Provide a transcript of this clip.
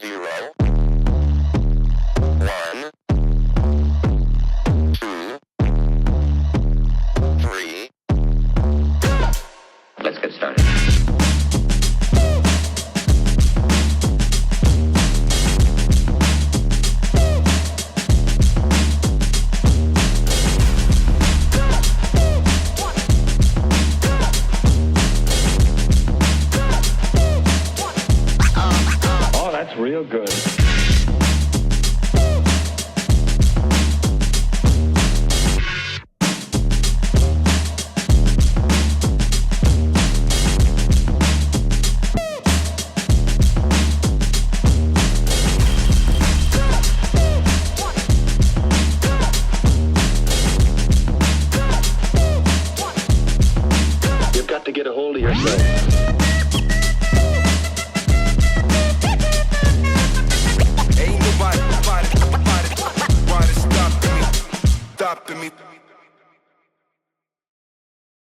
0, 1, 2, 3. Let's get started. Oh, that's real good. You've got to get a hold of yourself. Ain't nobody stopping me.